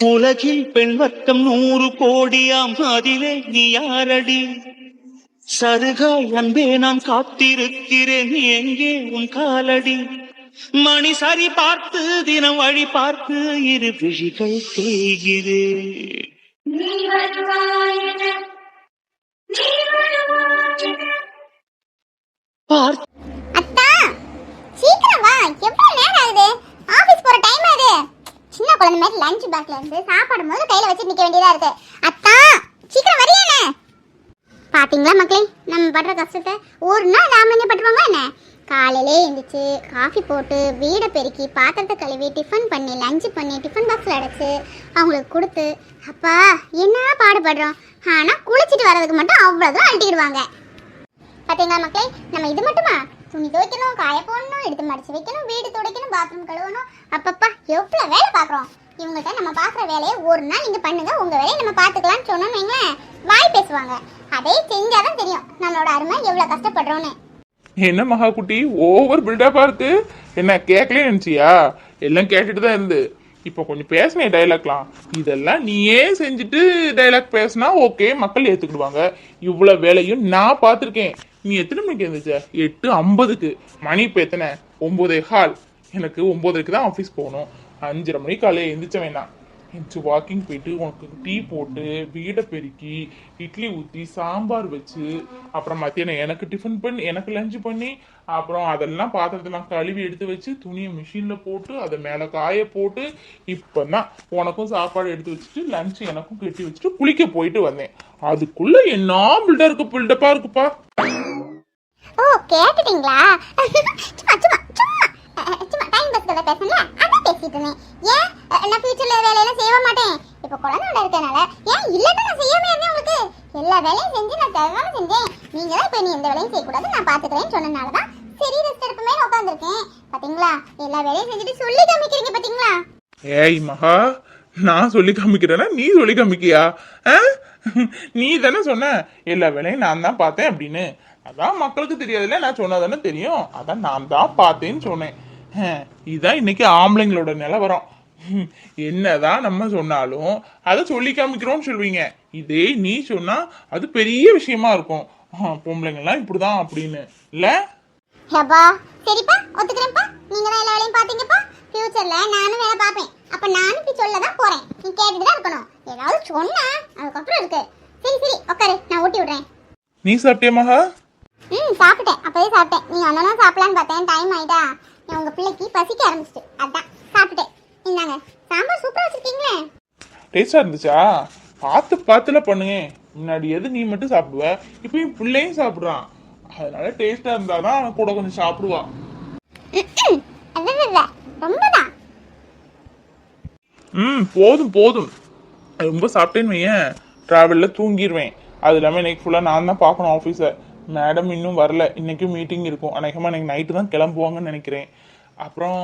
உலகில் பெண் வர்க்கம் 100 கோடியாம், அதிலே நீ யாரடி? சருகாய் அன்பே நான் காத்திருக்கிறேன், எங்கே உன் காலடி? மணி சரி பார்த்து தினம் வழி பார்த்து இரு விழிகள் தேய்கிறேன். அத்தா சீக்கிரம் வா, எவ்வளவு நேரம் ஆகுது? ஆபீஸ் போற டைம் ஆகுது. சின்ன குழந்தை மாதிரி லஞ்ச் பேக்ல இருந்து சாப்பாடு முதல்ல கையில வச்சு நிக்க வேண்டியதா இருக்கு. அத்தா சீக்கிரம் வரியானே? பாத்தீங்களா மக்களே, நம்ம படுற கஷ்டத்தை ஒரு நாள் ராமஞ்ச பட்டுவாங்க என்ன? காலையிலே எழுந்திரிச்சு காஃபி போட்டு வீடை பெருக்கி பாத்திரத்தை கழுவி டிஃபன் பண்ணி லஞ்சு பண்ணி டிஃபன் பாக்ஸில் அடைச்சி அவங்களுக்கு கொடுத்து அப்பா என்ன பாடுபடுறோம். ஆனால் குளிச்சுட்டு வர்றதுக்கு மட்டும் அவ்வளோதான் அழட்டிக்கிடுவாங்க. பார்த்தீங்களா மக்களே, நம்ம இது மட்டுமா? துணி துவைக்கணும், காய போடணும், எடுத்து மடிச்சு வைக்கணும், வீடு துடைக்கணும், பாத்ரூம் கழுவணும். அப்பப்பா எவ்வளோ வேலை பார்க்குறோம். இவங்கள்ட்ட நம்ம பார்க்குற வேலையை ஒரு நாள் நீங்கள் பண்ணுங்க, உங்கள் வேலையை நம்ம பார்த்துக்கலான்னு சொன்னோன்னு வைங்களேன், வாய் பேசுவாங்க. அதே செஞ்சாதான் தெரியும் நம்மளோட அருமை எவ்வளோ கஷ்டப்படுறோன்னு. என்ன மகா குட்டி ஓவர் பில்டப்பா இருக்கு? என்ன கேட்கலே நினைச்சியா? எல்லாம் கேட்டுட்டு தான் இருந்து. இப்போ கொஞ்சம் பேசினேன் டைலாக்லாம். இதெல்லாம் நீயே செஞ்சுட்டு டைலாக் பேசினா ஓகே, மக்கள் ஏற்றுக்கிடுவாங்க. இவ்வளோ வேலையும் நான் பார்த்துருக்கேன். நீ எத்தனை மணிக்கு இருந்துச்ச? 8:50. மணி இப்போ எத்தனை? 9:15. எனக்கு 9:00 தான் ஆஃபீஸ் போகணும். 5:30 மணிக்கு காலையில் எழுந்திரிச்ச வேணாம். எந்திரிச்சு வாக்கிங் போயிட்டு உனக்கு டீ போட்டு வீடை பெருக்கி இட்லி ஊற்றி சாம்பார் வச்சு அப்புறம் மத்தியானம் எனக்கு டிஃபன் பண்ணி எனக்கு லஞ்சு பண்ணி அப்புறம் அதெல்லாம் பாத்திரத்தெல்லாம் கழுவி எடுத்து வச்சு துணியை மிஷினில் போட்டு அதை மேலே காய போட்டு இப்போ தான் உனக்கும் சாப்பாடு எடுத்து வச்சுட்டு லஞ்சு எனக்கும் கட்டி வச்சுட்டு குளிக்க போயிட்டு வந்தேன். அதுக்குள்ள என்ன பில்டப்பா இருக்குப்பா. ஓ கேட்டுட்டீங்களா? சும்மா சும்மா சும்மா சும்மா டைம் பாஸ் கதை பேசுங்க. அதான் பேசிட்டு இருந்தேன். ஏன் நான் ஃபியூச்சர்ல வேலையெல்லாம் செய்ய மாட்டேன். இப்போ குழந்தையோட இருக்கனால ஏன் இல்லைன்னா நான் செய்யாம இருந்தேன். உங்களுக்கு எல்லா வேலையும் செஞ்சு நான் தேவையான செஞ்சேன். நீங்க தான் இப்போ நீ எந்த வேலையும் செய்யக்கூடாது நான் பார்த்துக்கிறேன்னு சொன்னனால தான் சரி ரெஸ்ட் எடுக்குமே உட்காந்துருக்கேன். பாத்தீங்களா எல்லா வேலையும் செஞ்சுட்டு சொல்லி காமிக்கிறீங்க பாத்தீங்களா? ஏய் மகா, நான் சொல்லி காமிக்கிறேன்னா நீ சொல்லி காமிக்கியா? நீ தானே சொன்ன எல்லா வேலையும் நான் தான் பார்த்தேன் அப்படின்னு. அதான் மக்களுக்கு தெரியாதுல்ல, நான் சொன்னதானே தெரியும். அதான் நான் தான் பார்த்தேன்னு சொன்னேன். இதுதான் இன்னைக்கு ஆம்பளைங்களோட நிலவரம். என்னதான் நம்ம சொன்னாலும் அதை சொல்லி காமிக்கிறோம்னு சொல்லுவீங்க. இதே நீ சொன்னா அது பெரிய விஷயமா இருக்கும். பொம்பளைங்கெல்லாம் இப்படிதான் அப்படின்னு இல்ல? சரிப்பா ஒத்துக்கிறேன்ப்பா. நீங்க தான் எல்லா வேலையும் பாத்தீங்கப்பா. ஃபியூச்சர்ல நானும் வேலை பார்ப்பேன். அப்ப நானும் இப்படி சொல்லதான் போறேன். நீ கேட்டுட்டு தான் இருக்கணும். ஏதாவது சொன்னா அதுக்கப்புறம் இருக்கு. சரி சரி உட்காரு, நான் ஊட்டி விடுறேன். நீ சாப்பிட்டியா மகா? சாப்பிட்டேன், அப்பவே சாப்பிட்டேன். நீ அண்ணனும் சாப்பிடலான்னு பார்த்தேன், டைம் ஆயிட்டா. உங்க பிள்ளைக்கு பசிக்க ஆரம்பிச்சிட்டு அதான் சாப்பிட்டேன். இந்தாங்க சாம்பார் சூப்பரா வச்சிருக்கீங்களே. டேஸ்டா இருந்துச்சா? பார்த்துல பண்ணுங்க. முன்னாடி எது நீ மட்டும் சாப்பிடுவ, இப்போ என் பிள்ளையும் சாப்பிடுறான். அதனால டேஸ்டா இருந்தாதான் அவன் கூட கொஞ்சம் சாப்பிடுவான். ரொம்பதான். போதும் போதும். ரொம்ப சாப்பிட்டேன்னு வையேன், டிராவல்ல தூங்கிடுவேன். அது இல்லாமல் இன்னைக்கு ஃபுல்லாக நான் தான் பார்க்கணும் ஆஃபீஸை. மேடம் இன்னும் வரல. இன்றைக்கும் மீட்டிங் இருக்கும். அநேகமாக எனக்கு நைட்டு தான் கிளம்புவாங்கன்னு நினைக்கிறேன். அப்புறம்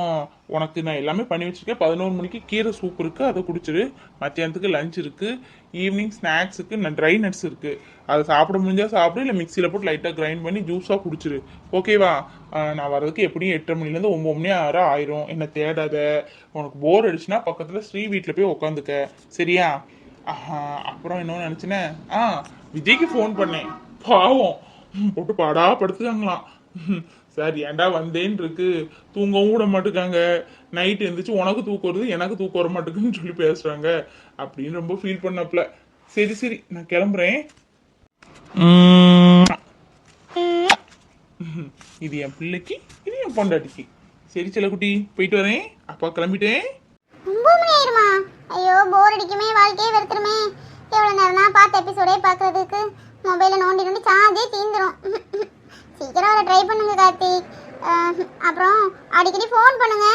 உனக்கு நான் எல்லாமே பண்ணி வச்சுருக்கேன். 11 மணிக்கு கீரை சூப் இருக்குது, அதை குடிச்சிரு. மத்தியானத்துக்கு லஞ்ச் இருக்குது. ஈவினிங் ஸ்நாக்ஸுக்கு ட்ரை நட்ஸ் இருக்குது. அதை சாப்பிட முடிஞ்சால் சாப்பிடு, இல்லை மிக்சியில் போட்டு லைட்டாக கிரைண்ட் பண்ணி ஜூஸாக குடிச்சிரு. ஓகேவா? நான் வர்றதுக்கு எப்படியும் 8:30 மணிலேருந்து 9 மணி ஆயிரும். என்னை தேடாத. உனக்கு போர் அடிச்சுன்னா பக்கத்தில் ஸ்ரீ வீட்டில் போய் உட்காந்துக்க, சரியா? அப்புறம் இன்னொன்று நினச்சினே, விஜய்க்கு ஃபோன் பண்ணேன். பாவம் போட்டு பாடா படுத்துக்காங்களாம். சார் ஏன்டா வந்தேன்னு இருக்கு, தூங்கவும் விட மாட்டேங்காங்க. நைட் எழுந்திரிச்சு உனக்கு தூக்கம் வருது எனக்கு தூக்கம் வர மாட்டேங்குன்னு சொல்லி பேசுறாங்க அப்படின்னு ரொம்ப ஃபீல் பண்ணப்பல. சரி சரி நான் கிளம்புறேன். இது என் பிள்ளைக்கு, இது என் பொண்டாட்டிக்கு. சரி செல்லக்குட்டி போயிட்டு வரேன். அப்பா கிளம்பிட்டேன். 9 மணி ஆயிருமா? ஐயோ போர் அடிக்குமே, வாழ்க்கையே வெறுத்துருமே. எவ்வளவு நேரம் தான் பார்த்த எபிசோடே பார்க்கறதுக்கு மொபைலை நோண்டி சார்ஜே தீந்துரும். சீக்கிரம் வர ட்ரை பண்ணுங்க கார்த்திக். அப்புறம் அடிக்கடி ஃபோன் பண்ணுங்க.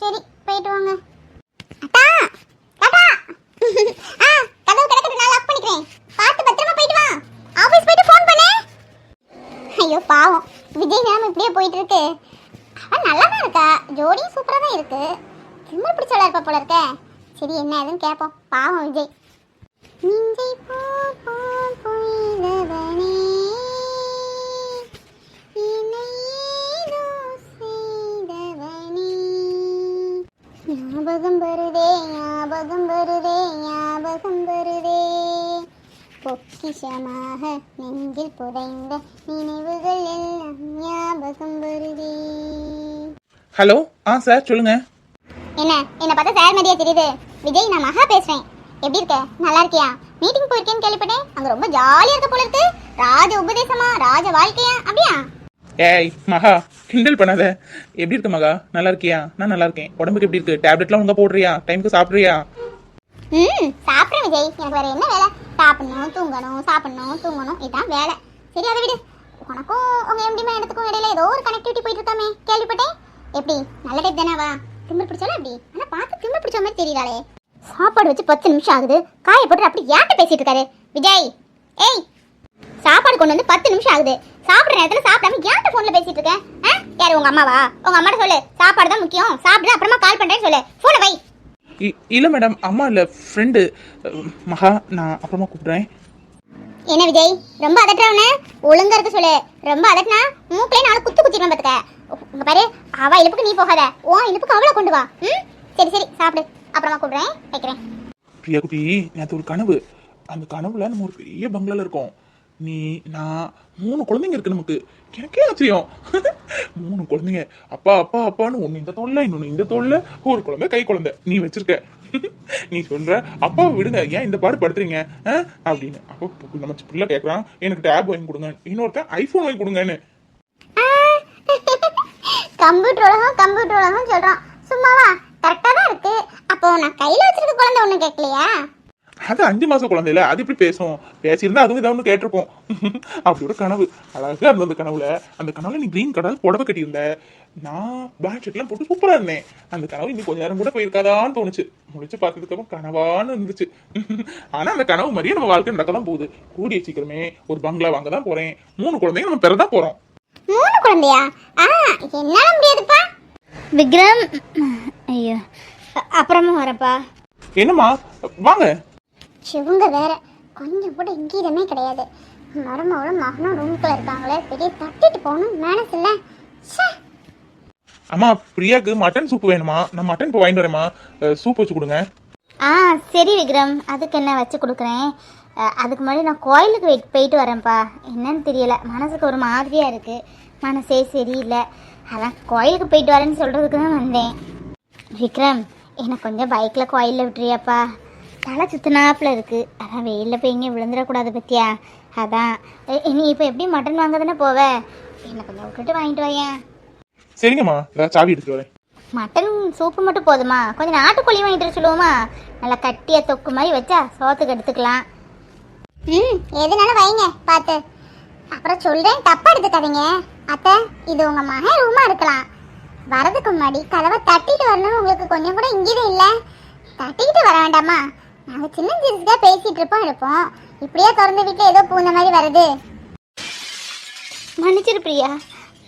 சரி போயிட்டு வாங்க. அத்தா டாடா. கதவு கிடக்குது, நான் லாக் பண்ணிக்கிறேன். பார்த்து பத்திரமா போயிட்டு வா. ஆபீஸ் போயிட்டு ஃபோன் பண்ணு. ஐயோ பாவம் விஜய் நேரம் இப்படியே போயிட்டு இருக்கு. அவன் நல்லா தான் இருக்கா, ஜோடியும் சூப்பராக தான் இருக்கு. திரும்ப பிடிச்சவளா இருப்பா போல இருக்க. சரி என்ன ஏதுன்னு கேட்போம். பாவம் விஜய். நெஞ்சை போ போ பொய்தவனே என்னை ஏதோ செய்தவனே ஞாபகம் வருதே ஞாபகம் வருதே ஞாபகம் வருதே பொக்கிஷமாக நெஞ்சில் புதைந்த நினைவுகள் எல்லாம் ஞாபகம் வருதே. ஹலோ சார் சொல்லுங்க. என்ன பார்த்தா சார் மாதிரியா தெரியுது? விஜய், நான் மகா பேசுறேன். எப்படி இருக்க? நல்லா இருக்கியா? மீட்டிங் போயிருக்கேன்னு கேள்விப்பட்டேன். அங்க ரொம்ப ஜாலியா இருக்க போல இருக்கு. ராஜ உபதேசமா, ராஜ வாழ்க்கையா? அப்படியா? ஏய் மகா, கிண்டல் பண்ணாத. எப்படி இருக்க மகா? நல்லா இருக்கியா? நான் நல்லா இருக்கேன். உடம்புக்கு எப்படி இருக்கு? டேப்லெட்லாம் ஒழுங்கா போடுறியா? டைமுக்கு சாப்பிடுறியா? சாப்பிடுறேன் விஜய். எனக்கு வேற என்ன வேலை? சாப்பிடணும், தூங்கணும், சாப்பிடணும், தூங்கணும், இதான் வேலை. சரி, அதை விடு. உனக்கும் உங்க எம்டி மேடத்துக்கும் இடையில ஏதோ ஒரு கனெக்டிவிட்டி போயிட்டு இருக்காமே, கேள்விப்பட்டேன். எப்படி? நல்ல டைப் தானவா? திமிர் பிடிச்சாலும் எப்படி? ஆனா பார்த்து திமிர் பிடிச்ச மாதிரி தெரியறாளே. சாப்பாடு வச்சு 10 நிமிஷம் ஆகுது. காய போட்டு அப்படி யார்கிட்ட பேசிட்டு இருக்காரு விஜய்? ஏய், சாப்பாடு கொண்டு வந்து 10 நிமிஷம் ஆகுது. சாப்பிடுற நேரத்துல சாப்பிடாம யார்கிட்ட போன்ல பேசிட்டு இருக்க? யாரு, உங்க அம்மாவா? உங்க அம்மாட்ட சொல்லு, சாப்பாடு தான் முக்கியம், சாப்பிடு, அப்புறமா கால் பண்றேன்னு சொல்லு. போனை வை. இல்ல மேடம், அம்மா இல்ல, ஃப்ரெண்டு. மகா, நான் அப்புறமா கூப்பிடுறேன். என்ன விஜய், ரொம்ப அதட்டுறவன ஒழுங்கா இருக்க சொல்லு. ரொம்ப அதட்டினா மூக்கிலே 4 குத்து குத்திடுவேன் பாத்துக்க. உங்க பாரு, அவ இழுப்புக்கு நீ போகாத, உன் இழுப்புக்கு அவளை கொண்டு வா. சரி சரி, சாப்பிடு, அப்புறமா கூப்பிடுறேன், வைக்கிறேன். பிரியா குட்டி, நேற்று ஒரு கனவு. அந்த கனவுல நம்ம ஒரு பெரிய பங்களால இருக்கோம். நீ, நான், 3 குழந்தைங்க இருக்கு நமக்கு. எனக்கே ஆச்சரியம். 3 குழந்தைங்க. அப்பா அப்பா அப்பான்னு ஒண்ணு இந்த தோல்ல, இன்னொன்னு இந்த தோல்ல, ஒரு குழந்தை கை குழந்தை நீ வச்சிருக்க. நீ சொல்ற அப்பாவை விடுங்க, ஏன் இந்த பாடு படுத்துறீங்க அப்படின்னு. அப்போ நம்ம பிள்ளை கேட்கறான், எனக்கு டேப் வாங்கி கொடுங்க, இன்னொருத்தன் ஐபோன் வாங்கி கொடுங்கன்னு. கம்ப்யூட்டர் உலகம் சொல்றான். சும்மாவா? கரெக்டா தான் இருக்கு. அப்போ நான் கையில வச்சிருக்க குழந்தை ஒண்ணு கேட்கலையா? அது 5 மாசம் குழந்தையில, அது எப்படி பேசும்? பேசியிருந்தா அதுவும் இதை ஒன்று கேட்டிருப்போம். அப்படி ஒரு கனவு அழகா இருந்த அந்த கனவுல. அந்த கனவுல நீ கிரீன் கலர் புடவை கட்டியிருந்த, நான் பேண்ட் ஷர்ட்லாம் போட்டு சூப்பரா இருந்தேன். அந்த கனவு இன்னும் கொஞ்ச நேரம் கூட போயிருக்காதான்னு தோணுச்சு. முடிச்சு பார்த்ததுக்கு அப்புறம் கனவான்னு இருந்துச்சு. ஆனா அந்த கனவு மாதிரியே நம்ம வாழ்க்கை நடக்க தான் போகுது. கூடிய சீக்கிரமே ஒரு பங்களா வாங்க தான் போறேன். 3 குழந்தைங்க நம்ம பெறதான் போறோம். 3 குழந்தையா? என்னால முடியாதுப்பா விக்ரம். ஐயோ, அப்புறமா வரப்பா. என்னம்மா, வாங்க. இவங்க வேற கொஞ்சம் கூட இங்கீதமே கிடையாது. மருமகளும் மகனும் ரூம்குள்ள இருக்காங்களே, பெரிய தட்டிட்டு போகணும் மேனஸ் இல்ல. அம்மா, பிரியாக்கு மட்டன் சூப் வேணுமா? நான் மட்டன் இப்போ வாங்கிட்டு வரேம்மா. சூப் வச்சு கொடுங்க. சரி விக்ரம், அதுக்கு என்ன வச்சு கொடுக்குறேன். அதுக்கு முன்னாடி நான் கோயிலுக்கு போயிட்டு வரேன்ப்பா. என்னன்னு தெரியல, மனசுக்கு ஒரு மாதிரியா இருக்கு. மனசே சரியில்லை. அதான் கோயிலுக்கு போயிட்டு வரேன்னு சொல்றதுக்கு தான் வந்தேன். விக்ரம், எனக்கு கொஞ்சம் பைக்கில் கோயிலில் விட்டுறியாப்பா? தலை சுத்தினாப்புல இருக்கு. அதான் வெயிலில் போய் இங்கே விழுந்துடக்கூடாது பத்தியா? அதான் நீ இப்போ எப்படி மட்டன் வாங்க தானே போவ? என்னை கொஞ்சம் விட்டுட்டு வாங்கிட்டு வாயேன். சரிங்கம்மா, சாவி எடுத்துட்டு வரேன். மட்டன் சூப்பு மட்டும் போதுமா? கொஞ்சம் நாட்டுக்கோழி வாங்கிட்டு சொல்லுவோமா? நல்லா கட்டியா தொக்கு மாதிரி வச்சா சோத்துக்கு எடுத்துக்கலாம். எதுனாலும் வைங்க பார்த்து. அப்புறம் சொல்றேன், தப்பா எடுத்துக்காதீங்க. அத்தை, இது உங்க மகன் ரூமா இருக்கலாம். வரதுக்கு முன்னாடி கதவை தட்டிட்டு வரணும்னு உங்களுக்கு கொஞ்சம் கூட இங்கேயும் இல்லை. தட்டிக்கிட்டு வர வேண்டாமா? நாங்க சின்ன சிறுசுக்கா பேசிட்டு இருப்போம். இப்படியே திறந்து வீட்டுல ஏதோ பூந்த மாதிரி வருது. மன்னிச்சிரு பிரியா,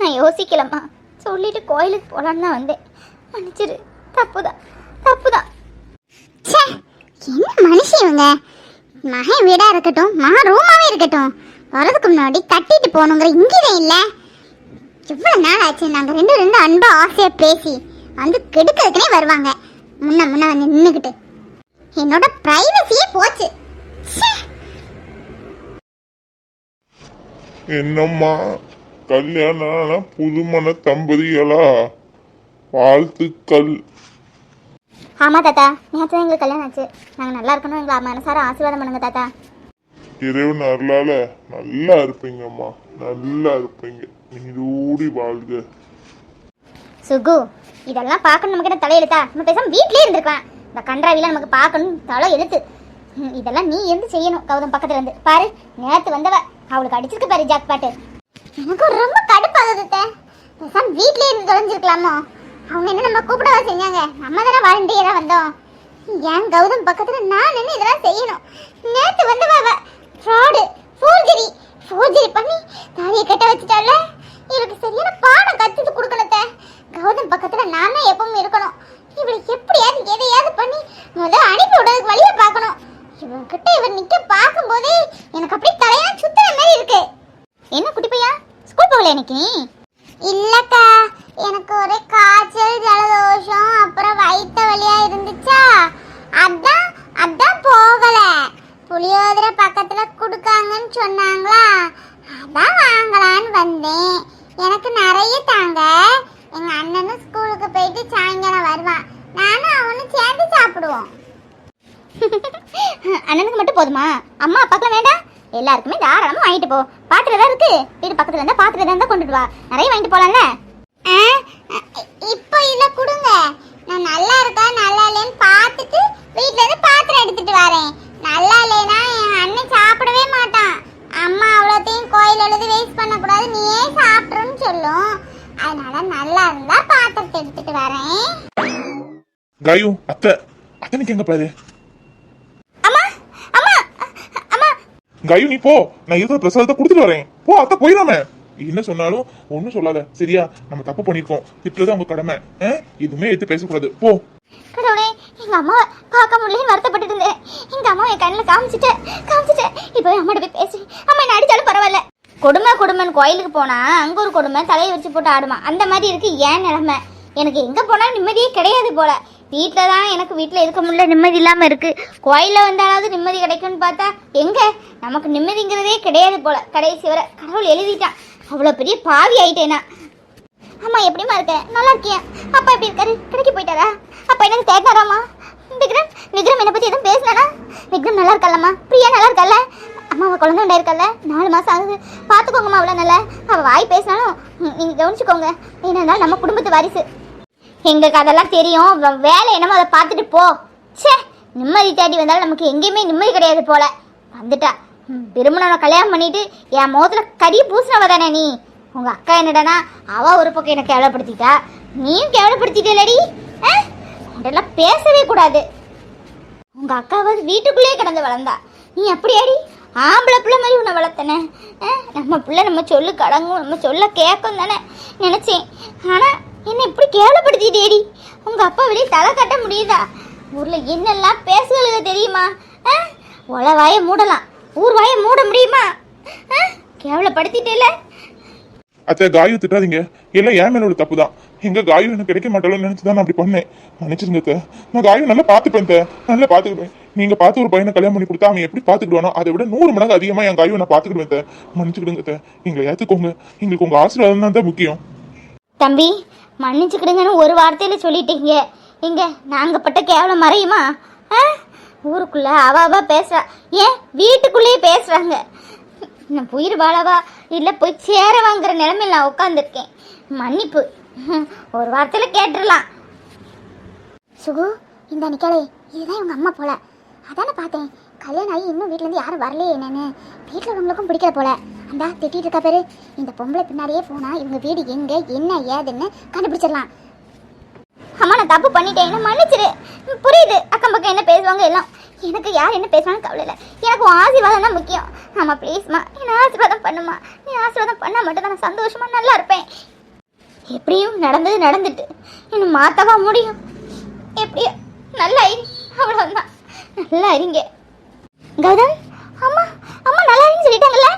நான் யோசிக்கலம்மா. சொல்லிட்டு கோயிலுக்கு போலான்னு தான் வந்தேன். மன்னிச்சிரு, தப்புதான். என்ன மனுஷன் இவங்க? மகன் வீடா இருக்கட்டும், மகன் ரூமாவே இருக்கட்டும், வரதுக்கு முன்னாடி தட்டிட்டு போகணுங்கிற இங்கேதான் இல்லை. எவ்வளவு நாள் ஆச்சு நாங்க ரெண்டு அன்பா ஆசையா பேசி வந்து கெடுக்கிறதுக்குனே வருவாங்க. முன்ன வந்து நின்னுக்கிட்டு என்னோட பிரைவசியே போச்சு. என்னம்மா, கல்யாணம் புதுமண தம்பதிகளா? வாழ்த்துக்கள். ஆமா தாத்தா, நேற்று தான் எங்களுக்கு கல்யாணம் ஆச்சு. நாங்க நல்லா இருக்கணும், எங்களை மனசார ஆசீர்வாதம் பண்ணுங்க தாத்தா. இறைவன் அருளால நல்லா இருப்பீங்கம்மா, நல்லா இருப்பீங்க. நீடூடி வாழ்க. சுகு, இதெல்லாம் பார்க்கணும் நமக்கு என்ன தலையெழுத்தா? நம்ம பேசாம வீட்லயே இருந்திருக்கலாம். இந்த கன்றாவிலாம் நமக்கு பார்க்கணும் தலை எழுத்து. இதெல்லாம் நீ இருந்து செய்யணும். கௌதம் பக்கத்துல இருந்து பாரு, நேத்து வந்தவ அவளுக்கு அடிச்சிருக்கு பாரு ஜாக் பாட்டு. எனக்கு ரொம்ப கடுப்பாகுது. பேசாம வீட்லயே இருந்து தொலைஞ்சிருக்கலாமோ? அவங்க என்ன நம்ம கூப்பிடவா செஞ்சாங்க? நம்ம தானே வாலண்டியரா வந்தோம். ஏன் கௌதம் பக்கத்துல நான் நின்று இதெல்லாம் செய்யணும்? நேத்து வந்தவ ஃப்ராடு, ஃபோர்ஜரி பண்ணி தாலியை கட்ட வச்சுட்டால. இவளுக்கு சரியான பாடம் கத்துட்டு கொடுக்கணுத்த. கௌதம் பக்கத்துல நான் தான் எப்பவும் இருக்கணும். இவளை எப்படியாவது எதையாவது பண்ணி முதல்ல அனுப்பி விடுறதுக்கு வழியை பார்க்கணும். இவன்கிட்ட இவன் நிக்க பார்க்கும் போதே எனக்கு அப்படியே தலையெல்லாம் சுத்துற மாதிரி இருக்கு. என்ன குட்டி பையா, ஸ்கூல் போகல இன்னைக்கு? இல்லக்கா, எனக்கு ஒரே காய்ச்சல் ஜலதோஷம் அப்புறம் வயிற்று வலியா இருந்துச்சா, அதான் அதான் போகல. புளியோதரை பக்கத்துல குடுக்காங்கன்னு சொன்னாங்களா, அதான் வாங்கலான்னு வந்தேன். எனக்கு நிறைய தாங்க. எங்க அண்ணனும் ஸ்கூலுக்கு போயிட்டு சாயங்காலம் வருவான், நானும் அவனும் சேர்ந்து சாப்பிடுவோம். அண்ணனுக்கு மட்டும் போதுமா? அம்மா அப்பாக்கெல்லாம் வேண்டாம்? எல்லாருக்குமே தாராளமா வாங்கிட்டு போ. பாத்திரம் தான் இருக்கு, வீடு பக்கத்துல இருந்தா பாத்திரம் இருந்தா கொண்டுட்டு வா, நிறைய வாங்கிட்டு போலாம்ல. இப்போ இல்ல கொடுங்க, நான் நல்லா இருக்கா நல்லா இல்லைன்னு பார்த்துட்டு வீட்ல இருந்து பாத்திரம் எடுத்துட்டு வரேன். நல்லா இல்லைன்னா என் அண்ணன் சாப்பிடவே மாட்டான். அம்மா அவ்வளோத்தையும் கோயில் எழுதி வேஸ்ட் பண்ணக்கூடாது, நீயே சாப்பிட்ருன்னு சொல்லும். அதனால நல்லா இருந்தா பாத்திரத்தை எடுத்துட்டு வரேன். காயு அத்தை அத்தனைக்கு எங்க பாரு. அம்மா அம்மா அம்மா காயு நீ போ, நான் இருக்கிற பிரசாதத்தை கொடுத்துட்டு வரேன். போ, அத்தை போயிடாம. என்ன சொன்னாலும் ஒன்னும் சொல்லாத சரியா? நம்ம தப்பு பண்ணிருக்கோம், திட்டுறது அவங்க கடமை. எதுவுமே எடுத்து பேசக்கூடாது. போ. கடவுளே, எங்க அம்மா பார்க்க முடியலன்னு வருத்தப்பட்டு இருந்தேன். எங்க அம்மா என் கண்ணில் காமிச்சிட்டேன். இப்போ அம்மாட்ட போய் பேசி அம்மா என்ன அடிச்சாலும் பரவாயில்ல. கொடுமைன்னு கோயிலுக்கு போனா அங்க ஒரு கொடுமை தலையை வச்சு போட்டு ஆடுமா, அந்த மாதிரி இருக்கு ஏன் நிலைமை. எனக்கு எங்க போனாலும் நிம்மதியே கிடையாது போல. வீட்டில் தான் எனக்கு வீட்டில் இருக்க முடியல, நிம்மதி இல்லாமல் இருக்கு. கோயிலில் வந்தாலாவது நிம்மதி கிடைக்கும்னு பார்த்தா எங்க நமக்கு நிம்மதிங்கிறதே கிடையாது போல. கடைசி வரை கடவுள் எழுதிட்டான். அவ்வளோ பெரிய பாவி ஆயிட்டேனா. அம்மா எப்படிமா இருக்க? நல்லா இருக்கியா? அப்பா எப்படி இருக்காரு? கடைக்கு போயிட்டாரா? அப்பா எனக்கு தேக்காராமா? விக்ரம் என்னை பற்றி எதுவும் பேசினானா? விக்ரம் நல்லா இருக்கல்லம்மா? பிரியா நல்லா இருக்கல்ல? அம்மாவை குழந்தை உண்டாயிருக்கல்ல? 4 மாதம் ஆகுது, பார்த்துக்கோங்கம்மா. அவ்வளோ நல்லா அவள் வாய் பேசினாலும் நீங்கள் கவனிச்சுக்கோங்க. ஏன்னா நம்ம குடும்பத்து வாரிசு. எங்களுக்கு அதெல்லாம் தெரியும், வேலை என்னமோ அதை பார்த்துட்டு போ. சே, நிம்மதி தேடி வந்தாலும் நமக்கு எங்கேயுமே நிம்மதி கிடையாது போல. வந்துட்டா விரும்பினவனை கல்யாணம் பண்ணிட்டு என் முகத்துல கறி பூசினவ தானே நீ. உங்க அக்கா என்னடானா அவ ஒரு பக்கம் என்ன கேவலப்படுத்திட்டா, நீயும் கேவலப்படுத்திட்டேலடி. அதெல்லாம் பேசவே கூடாது. உங்க அக்காவது வீட்டுக்குள்ளேயே கிடந்து வளர்ந்தா, நீ அப்படியாடி ஆம்பளை பிள்ளை மாதிரி உன்னை வளர்த்தனே. நம்ம பிள்ளை நம்ம சொல்லு கடங்கும், நம்ம சொல்ல கேட்கும் தானே நினைச்சேன். ஆனா என்ன இப்படி கேவலப்படுத்திட்டேடி. உங்க அப்பா வெளியே தலை கட்ட முடியுதா? ஊர்ல என்னெல்லாம் பேசுகளுக்கு தெரியுமா? உல வாயை மூடலாம், ஊர் வாயை மூட முடியுமா? கேவலப்படுத்திட்டேல. அத்தை காயு திட்டாதீங்க, எல்லாம் ஏன் மேல ஒரு தப்பு தான். எங்க காயு எனக்கு கிடைக்க மாட்டாலும் நினைச்சுதான் நான் அப்படி பண்ணேன். மன்னிச்சிருங்க அத்தை. நான் காயு நல்லா பார்த்துப்பேன் அத்தை, நல்லா பார்த்துக்கிடுவேன். நீங்க பார்த்து ஒரு பையனை கல்யாணம் பண்ணி கொடுத்தா அவன் எப்படி பார்த்துக்கிடுவானோ அதை விட 100 மடங்கு அதிகமா என் காயு நான் பார்த்துக்கிடுவேன் அத்தை. மன்னிச்சுக்கிடுங்க அத்தை, எங்களை ஏத்துக்கோங்க. எங்களுக்கு உங்க ஆசீர்வாதம் தான் முக்கியம். தம்பி மன்னிச்சுக்கிடுங்கன்னு ஒரு வார்த்தையில சொல்லிட்டீங்க. இங்க நாங்க பட்ட கேவலம் மறையுமா? ஊருக்குள்ள அவ பேசுறா, ஏன் வீட்டுக்குள்ளேயே பேசுறாங்க. நான் உயிர் வாழவா இல்லை போய் சேர வாங்குற நிலைமையில் நான் உட்காந்துருக்கேன். மன்னிப்பு ஒரு வார்த்தையில கேட்டுடலாம். சுகு, இந்த நிக்காலே இதுதான் இவங்க அம்மா போல. அதானே பார்த்தேன், கல்யாணம் ஆகி இன்னும் வீட்டிலேருந்து யாரும் வரலையே என்னன்னு. வீட்டில் உள்ளவங்களுக்கும் பிடிக்கிற போல. அந்த திட்டிட்டு இருக்கா பேரு. இந்த பொம்பளை பின்னாடியே போனா இவங்க வீடு எங்க என்ன ஏதுன்னு கண்டுபிடிச்சிடலாம். அம்மா நான் தப்பு பண்ணிட்டேன், என்ன மன்னிச்சிரு. புரியுது, அக்கம் பக்கம் என்ன பேசுவாங்க எல்லாம். எனக்கு யார் என்ன பேசுவான்னு கவலை இல்லை, எனக்கு உன் ஆசீர்வாதம் தான் முக்கியம். ஆமாம் ப்ளீஸ்மா, என்ன ஆசீர்வாதம் பண்ணுமா. நீ ஆசீர்வாதம் பண்ணால் மட்டும் தான் நான் சந்தோஷமா நல்லா இருப்பேன். எப்படியும் நடந்தது நடந்துட்டு, இன்னும் மாற்றவா முடியும். எப்படியோ நல்லா இரு, அவ்வளோதான். நல்லா இருங்க கௌதம். அம்மா அம்மா நல்லா இருன்னு சொல்லிட்டாங்கல்ல?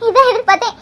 இதான் எதிர்பார்த்தேன்.